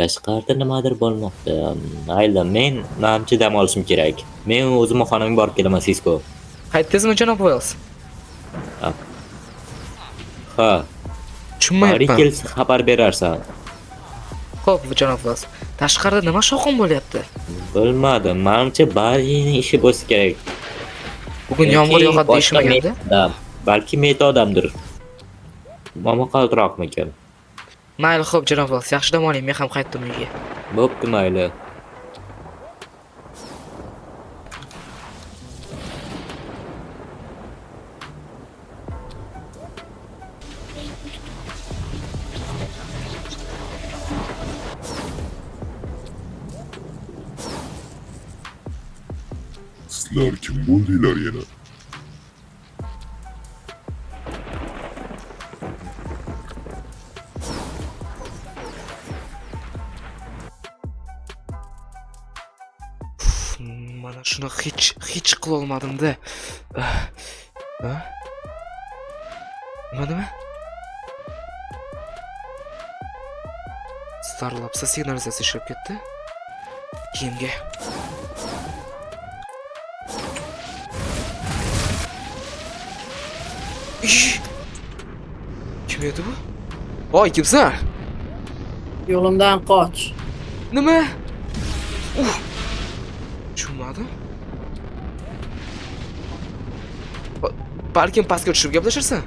Tashqarida nimadir bo'lmoqda. Mayli, menimcha dam olishim kerak. Men o'zimning xonamga borib kelaman, Sisko. Qaytdingizmi, janob Wells? Ha, Tushunmayapman. kelsa xabar berarsan. Xo'p, janob Wells. Tashqarida nima shovqin bo'lyapti? Bilmadim, menimcha Barining ishi bo'lsa kerak. Bugun yomg'ir yog'adi deyishmaganda? Balki meta odamdir. Momaqaldiroqmikan. Mayli, xo'p, janob Wells, yaxshi dam oling, men ham qaytdim uyga. Bo'pti, mayli. Sizlar kim bo'ldinglar yana? Mana shuni hech qila olmadim-da. Nima? Starlapsa signalizatsiya ishlab ketdi. Kiyimga. Kim edi bu? Voy, kimsan? Yo'limdan qoch. Nima? Tushunmadim. Balkim pastga tushib gaplasharsan?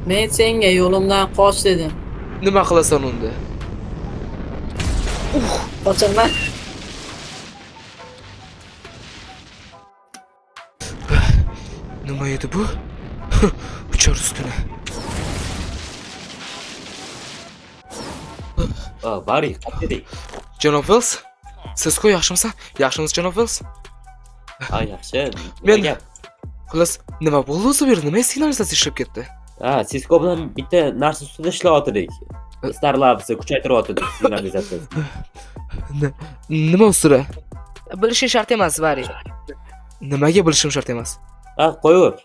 Men senga yo'limdan qoch dedim. Nima qilasan unda? Qochaman. Nima edi bu? Uchar ustuna. Bari, qaytdik. Janob Wells, Sisko yaxshimisan? Yaxshimisiz, janob Wells? Ha, yaxshi. Men xullas, nima bo'ldi o'zi bu yerda? Nima signalizatsiya ishlab ketdi? Sisko bilan bitta narsa ustida ishlayotdik. Starlabsni kuchaytiryotdik signalizatsiyasini. Nima ustida? Bilishing shart emas, Bari. Nimaga bilishim shart emas? Qo'yaver.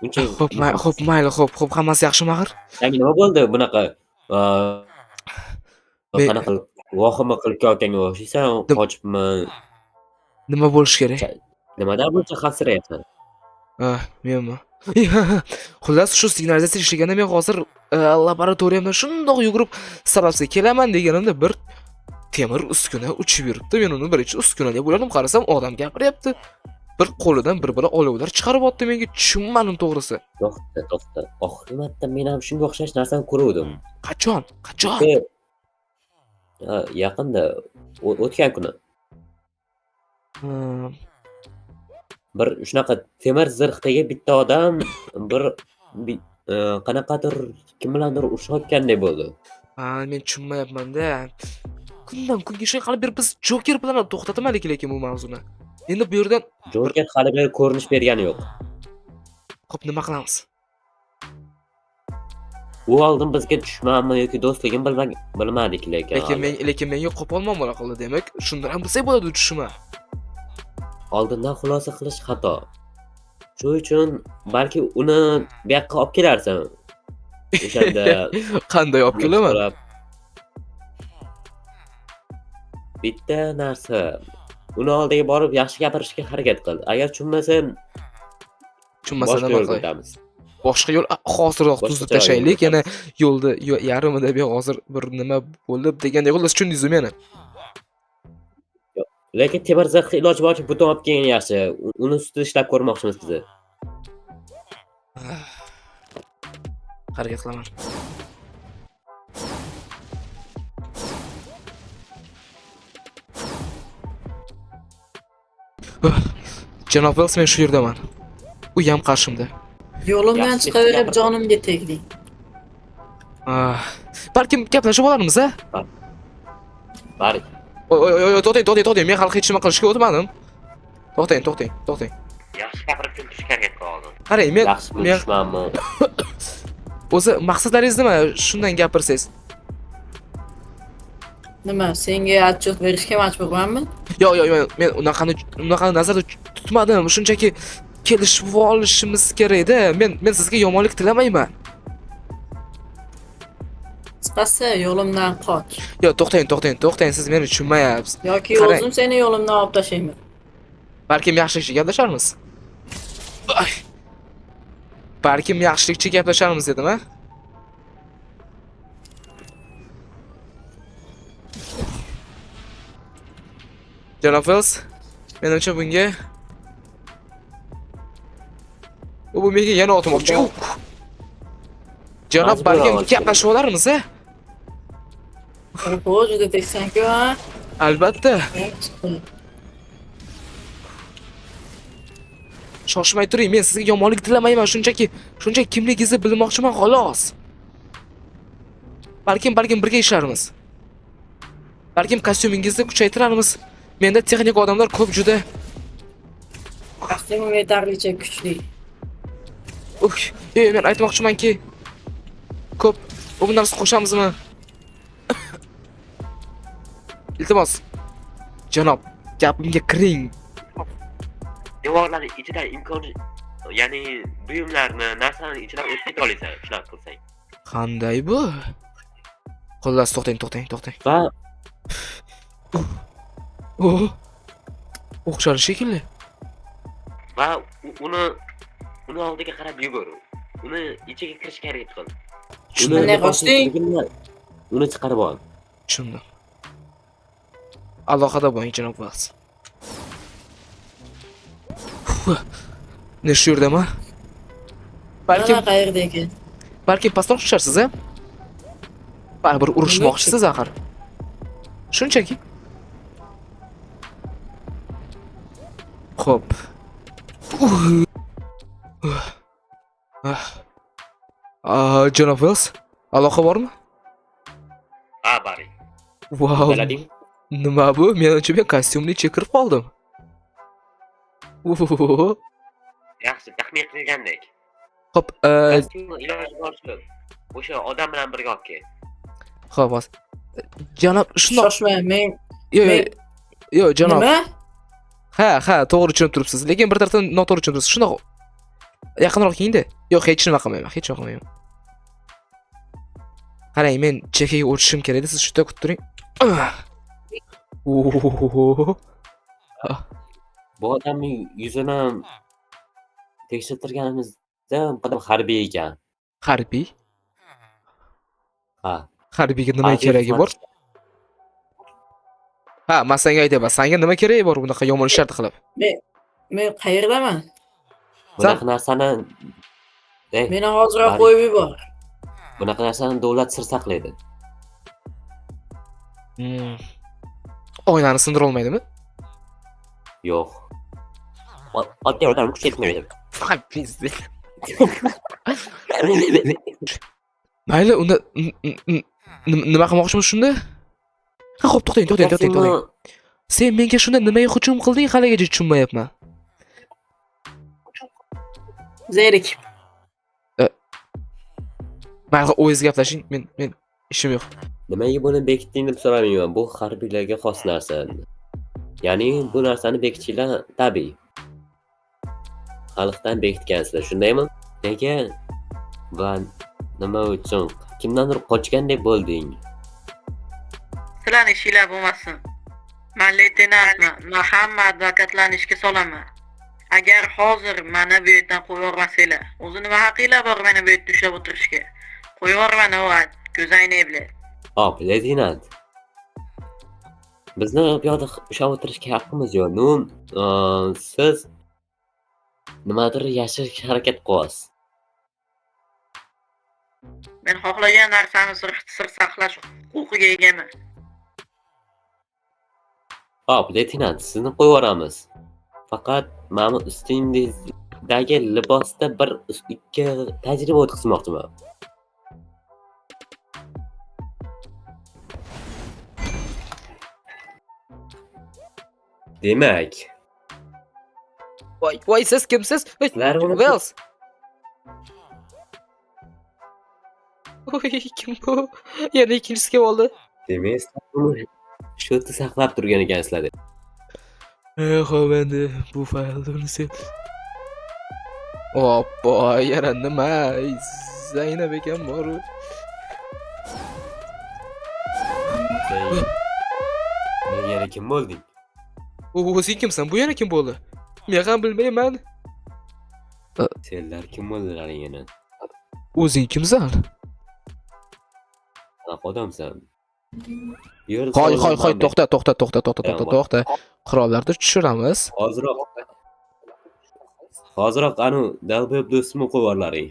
Uncha Xo'p, mayli, xo'p, hammasi yaxshimi axir? nima bo'ldi bunaqa? Qanaqa vahima qilib kelayotganga o'xshaysan, qochibmi? Nima bo'lish kerak? Nimadan buncha xavfsirayapsan? Menmi? Xullas, shu signalizatsiya ishlaganda men hozir laboratoriyamdan shundoq yugurib sababsiz kelaman deganimda bir temir uskuna uchib yuribdi. Men uni birinchi uskuna deb o'yladim, qarasam odam gapiryapti. Bir qo'lidan bir bala olovlar chiqarib otdi menga, tushunmadim to'g'risi. To'xta. Oxirgi marta men ham shunga o'xshash narsani ko'rdim. Qachon? Yaqinda, o'tgan kuni. Bir shunaqa temir zirhdagi bitta odam bir qanaqadir kim bilandir urushayotgandek bo'ldi. Men tushunmayapman-da. Kundan kunga shay qilib biz Joker bilan to'xtatmaylik lekin bu mavzuni. Endi bu yerdan Joker hali bir ko'rinish bergani yo'q. Xo'p, nima qilamiz? U oldin bizga dushmanmi yoki do'stligini bilmadik lekin. Lekin menga qo'polmon bo'la qoldi, demak, shundan ham bilsak bo'ladi tushuma. Oldindan xulosa qilish xato. Shuning uchun balki uni bu yoqqa olib kelarsan. O'shanda qanday olib kelaman? Bitta narsa. Uni oldiga borib yaxshi gapirishga harakat qil. Agar tushunmasang nima qilamiz? Boshqa yo'l hozirroq tuzib tashlaylik. Yana yo'lda yarmida bir hozir bir nima bo'ldi degandek xullas tushundingizmi meni? Lekin temir zirhga iloji boricha butun olib kelgan yaxshi. Uni ustida ishlab ko'rmoqchimiz sizni. Harakat qilaman. Janob Wells, men shu yerdaman. U ham qarshimda. Yo'limdan chiqaverib jonimga tegding. Balkim gaplashib olarmiz, a? Bari. To'xtang, men hali hech nima qilishga o'tmadim. To'xtang. Yaxshi gapirib tushishga harakat qildim. Qarang, men dushmanmi? o'zi maqsadlaringiz nima? Shundan gapirsangiz. Nima, senga отчет berishga majburmanmi? Yo'q, men unaqani nazarda tutmadim. Shunchaki kelishib olishimiz kerak-da. Men sizga yomonlik tilamayman. chiqasa yo'limdan qoch. Yo, to'xtang, siz meni tushunmayapsiz. Yoki Qarang. o'zim seni yo'limdan olib tashlayman. Balkim yaxshilikcha gaplasharmiz. Ay. Balkim yaxshilikcha gaplasharmiz dedim, ha? Janob Wells, menimcha bunga bu menga yana otmoqchi. Janob, Majbur balkim olishdi. gaplashib olarmiz, ha? Oho, juda teksan-ku, ha? Albatta. Shoshmay turing, men sizga yomonlik tilamayman, shunchaki kimligingizni bilmoqchiman xolos. Balkim birga ishlarmiz. Balkim kostyumingizni kuchaytiramiz. Menda texnik odamlar ko'p juda. Kostyumim yetarlicha kuchli. Men aytmoqchimanki, ko'p bu narsa qo'shamizmi? Iltimos, janob, gapimga kiring. Devorlar ichidan ya'ni buyumlarni, narsalarni ichidan o'tib keta olasan, shunaqa qilsang. Qanday bu? Xullas, to'xtang. Va O'xshar shekilli. va uni oldiga qarab yugur. Uni ichiga kirishga harakat qil. Shunday qoshding? Uni chiqarib ol. Tushundim. Alohida bo'ling, janob Wells. Ne shu yerdami? Balkim qayerda ekan? Balkim pastroq tushasiz, ha? Baribir urushmoqchisiz axir. Shunchaki. Xo'p. Janob Wells, aloqa bormi? Ha, bari. Wow. Bilading? Nima bu? Menimcha men kostyumni chekirib qoldim. Yaxshi, taxmin qilgandek. Xo'p, Kostyumni iloji boricha o'sha odam bilan birga olib kel. xo'p, janob, shundoq. Shoshma, men Yo, janob. nima? Ha, to'g'ri tushunib turibsiz, lekin bir tarafdan noto'g'ri tushunib turibsiz. Shundoq yaqinroq keling-da. Yo'q, hech nima qilmayman. Qarang, men chekkaga o'tishim kerak edi, siz shu yerda kutib turing. Bu odamning yuzini tekshirtirganimizda bu odam harbiy ekan. Harbiy? Ha. Harbiyga nima Harbiy keragi bor? xizmat- Ha, men senga aytaman, senga nima keragi bor bunaqa yomon ishlarni qilib? Men qayerdaman? Bunaqa narsani Meni hoziroq Bari. qo'yib yubor. bunaqa narsani davlat sir saqlaydi. Oynani sindira olmaydimi? Yo'q. Oddiy odam kuch yetmaydi. Mayli, unda nima qilmoqchimiz shunda? Ha, xo'p, to'xtang. Sen menga shunda nimaga hujum qilding, haligacha tushunmayapman. Zerik. Mayli, o'zingiz gaplashing, men ishim yo'q. Nimaga buni bekitding deb so'ramayman. Bu harbiylarga xos narsa. Ya'ni bu narsani bekitishlar tabiiy. Xalqdan bekitgansizlar, shundaymi? Nega va nima uchun kimdandir qochgandek bo'lding? Sizlarning ishinglar bo'lmasin. Men leytenantman. Men hamma advokatlarni ishga solaman. Agar hozir meni bu yerdan qo'yib yubormasanglar, o'zi nima haqinglar bor meni bu yerda ushlab o'tirishga? Qo'yib yuborman, o'g'at. Ko'zingni bilan. Hop, leytenant. Bizni bu yoqda ushlab o'tirishga haqqimiz yo'q. Siz nimadir yashirishga harakat qilyapsiz. Men xohlagan narsani sir saqlash huquqiga egaman. Hop, leytenant, sizni qo'yib yuboramiz. Faqat mana ustingizdagi libosda bir ikki tajriba o'tkazmoqchiman. Demak, Voy, siz kimsiz? sizlar uni Wells. Kim bu? Yana ikkinchisi kim oldi? demak, uni shu yerda saqlab turgan ekansizlar. Xo'p, endi bu faylni sen. Oppo, yana nima? Zaynab ekan bor-u. Sen yana kim bo'lding? O'zing kimsan? Bu yana kim bo'ldi? Men ham bilmayman. Senlar kim bo'ldilar yana? O'zing kimsan? Qanaqa odamsan? Bu yerda Hoy, sog'lom to'xta. Qurollarni tushiramiz. Hoziroq anu dalbeb do'stimni qo'yvorlaring.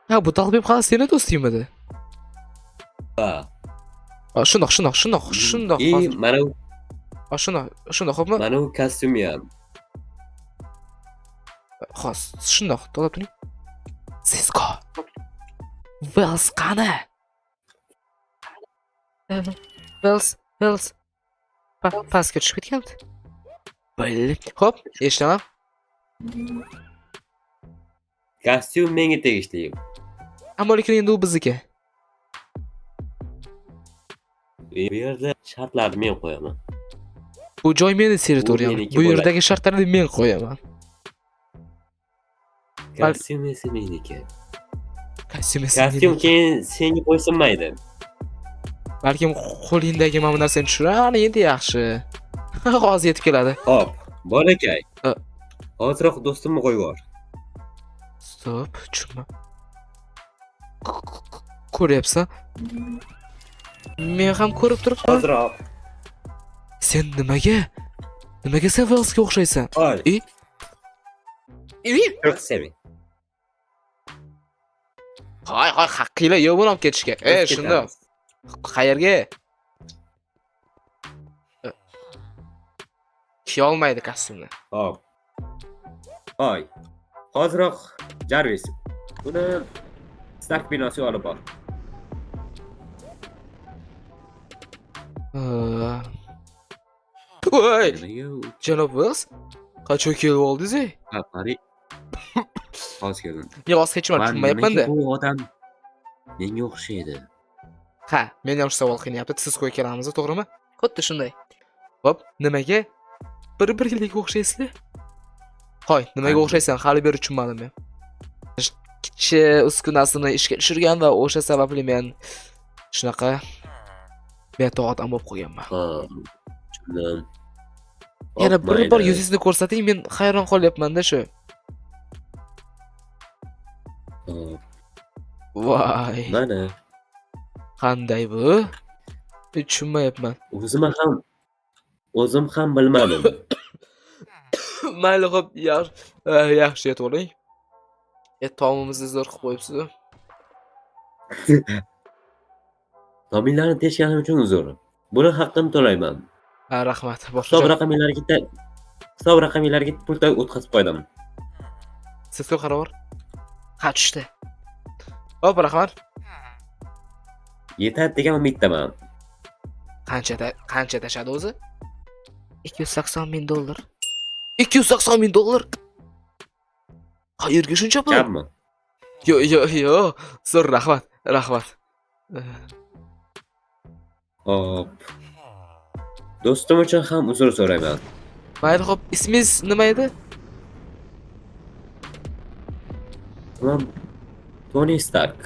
Ha, bu talbib hali seni do'stingmidi? Ha. Shundoq. Mana u Shundoq, xo'pmi? mana u kostyumi ham. Xos, shundoq, to'lab turing. Sisko. Wells qani? Wells. Pastga tushib ketgandi. Bilib. Xo'p, eshitaman. Kostyum menga tegishli. Ammo lekin endi u bizniki. Bu yerda shartlarni men qo'yaman. Bu joy meni territoriyam. meniki Bu yerdagi shartlarni men qo'yaman. Kostyum esa meniki. Kostyum Kostyum keyin senga qo'ysinmaydi. balkim qo'lingdagi mana bu narsani tushirani endi yaxshi. Hozir yetib keladi. Hop, bolakay. Ha. Hoziroq do'stimni qo'yvor. Stop, tushunma. Ko'ryapsan? Men ham ko'rib turibman. Hoziroq. Sen nimaga? Nimaga sen Wellsga o'xshaysan? Hoy, Ey, seving. Hoy, haqqinglar yo'q buni olib ketishga. Shundoq. Qayerga? Kiyolmaydi kostyumni. Hop. Hoy. Hoziroq Jarvis. Uni Stark binosiga olib bor. Voy, Nimaga? janob Wells, qachon kelib oldingiz? Ha, qarang. Hozir keldim. Men hozir hech nima tushunmayapman-da. Bu odam menga o'xshaydi. Ha, men ham shu savol qiynayapti. Siz qo'y kelamiz, to'g'rimi? Xuddi shunday. Hop, nimaga? Bir-biriga o'xshaysizlar? Hoy, nimaga o'xshaysan? Hali beri tushunmadim men. Kichi uskunasini ishga tushirgan va o'sha sababli men shunaqa beta odam bo'lib qolganman. Ha. Tushundim. Yana Hop, bir mayli. bor yuzingizni ko'rsating, men hayron qolyapman-da shu. Hop, Voy, mana qanday bu? Tushunmayapman. o'zim ham bilmadim. Mayli, xo'p, yaxshi yetib oling. Tomimizni zo'r qilib qo'yibsiz. Tominglarni teshganim uchun uzr. Buni haqqini to'layman. Ha, rahmat. Hisob raqamlarga pul o'tkazib qo'ydim. Sizga qaror. Ha, tushdi. Hop, rahmat. Yetadi degan umiddaman. Qancha tashadi o'zi? $280,000. $280,000. Qayerga shuncha pul? Kammi? Yo'q. Zo'r, rahmat. Hop. Do'stim uchun ham uzr so'rayman. Mayli, xo'p, ismingiz nima edi? Tamam. Tony Stark.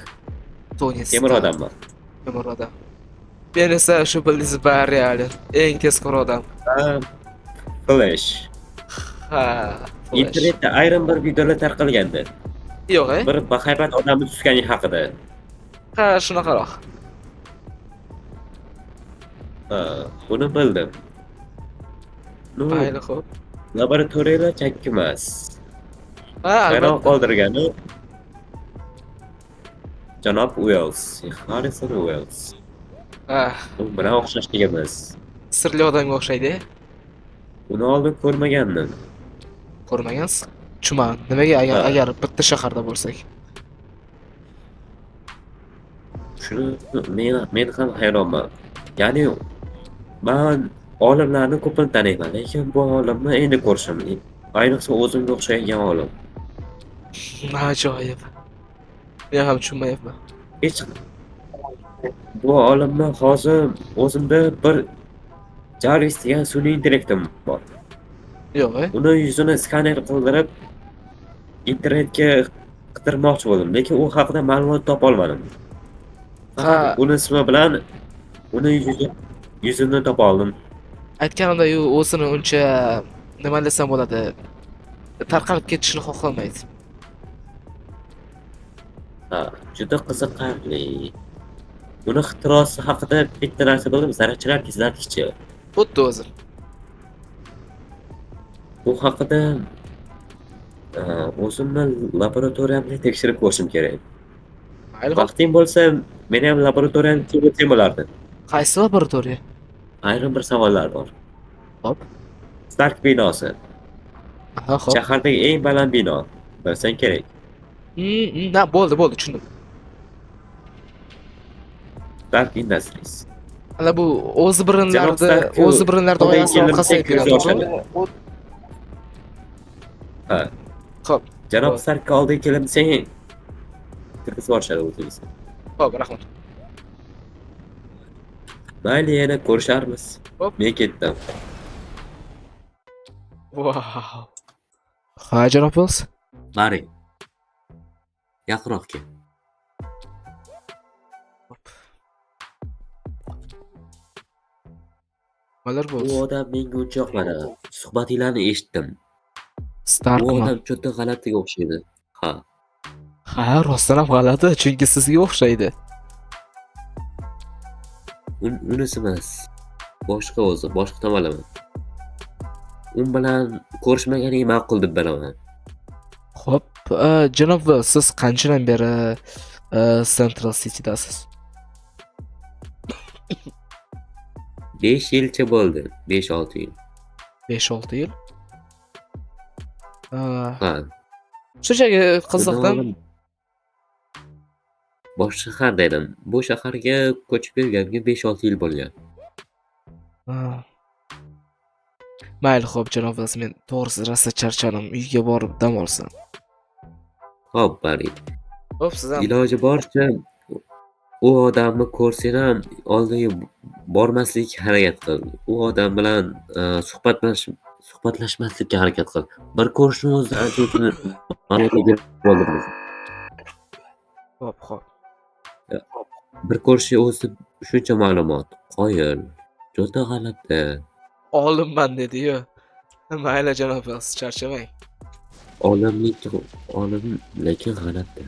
Tony Stark. Temir odamman. Temir odam. Men esa shu bildiz Barry Allen, eng tezkor odam. Flash. Ha. Internetda ayrim bir videolar tarqalgandi. Yo'q, Bir bahaybat odamni tutgani haqida. Ha, shunaqaroq. Ha, buni bildim. Mayli, xo'p. Laboratoriyalar chakki emas. Ha, Hayron albatta. qoldirgani janob Wells, Harrison Wells. Ha, U bilan o'xshashligimiz. sirli odamga o'xshaydi. Uni oldin ko'rmagandim. Ko'rmagansiz? Tushunman. Nimaga agar bitta shaharda bo'lsak? Shuni men ham hayronman. Ya'ni men olimlarni ko'pini taniyman, lekin bu olimni endi ko'rishim. Ayniqsa o'zimga o'xshagan olim. Ajoyib. Men ham tushunmayapman. Hech bu olimni hozir o'zimda bir Jarvis degan sun'iy intellektim bor. Yo'q, Uni yuzini skaner qildirib internetga qidirmoqchi bo'ldim, lekin u haqida ma'lumot topa olmadim. Ha. Uni ismi bilan uni yuziga yuzini topa oldim. Aytganimda o'zini uncha nima desam bo'ladi, tarqalib ketishini xohlamaydi. Ha, juda qiziqarli. Uni ixtirosi haqida bitta narsa bildim, zarrachalar tezlatkichi. Xuddi o'zi. Bu haqida o'zimni laboratoriyamda tekshirib ko'rishim kerak. Mayli, Vaqting bo'lsa, meni ham laboratoriyani ko'rsam bo'lardi. qaysi laboratoriya? Ayrim bir savollar bor. Hop. Stark binosi. Aha, hop. Shahardagi eng baland bino. Bilsang kerak. Na, bo'ldi, tushundim. Stark Industries. Ana bu o'zi Janob Stark-ku o'zi birinlarda qo'ldan oyoqqa kelgancha orqasiga ko'z yoshadi. yuradi. Ha. Xo'p, Janob Starkka oldiga kelamsang, kirgizib yuborishadi o'zingiz. xo'p, rahmat. Mayli, yana ko'risharmiz. Hop. Men ketdim. Wow. Ha, janob Wells. Boring. Yaqinroq kel. Nimalar Bu bo'ldi? odam menga uncha yoqmadi. Suhbatinglarni eshitdim. Bu Starkman. odam juda g'alatiga o'xshaydi. Ha. Ha, rostdan ham g'alati, chunki sizga o'xshaydi. Unisi emas. Boshqa o'zi, boshqa tomonlama. U bilan ko'rishmaganing ma'qul deb bilaman. Xo'p, janob Wells, siz qanchadan beri Central City'dasiz? 5 yilcha bo'ldi. 5-6 yil. 5-6 yil. Ha. Shunchaki qiziqdan. Bosh shaharda edim. Bu shaharga ko'chib kelganimga 5-6 yil bo'lgan. Mayli, xo'p, janob Wells, men to'g'risi rosa charchadim. Uyga borib dam olsam. Xo'p, boring. Xo'p, siz ham Iloji boricha u odamni ko'rsang ham oldiga bormaslikka harakat qil. U odam bilan suhbatlashmaslikka harakat qil. Bir ko'rishni o'zida ancha o'zini ma'noga bo'ldiradi. xo'p. Bir ko'rishi o'zida shuncha ma'lumot. Qoyil. Juda g'alati. Olimman dedi-yu. Mayli, janob Wells, charchamang. Olim lekin g'alati.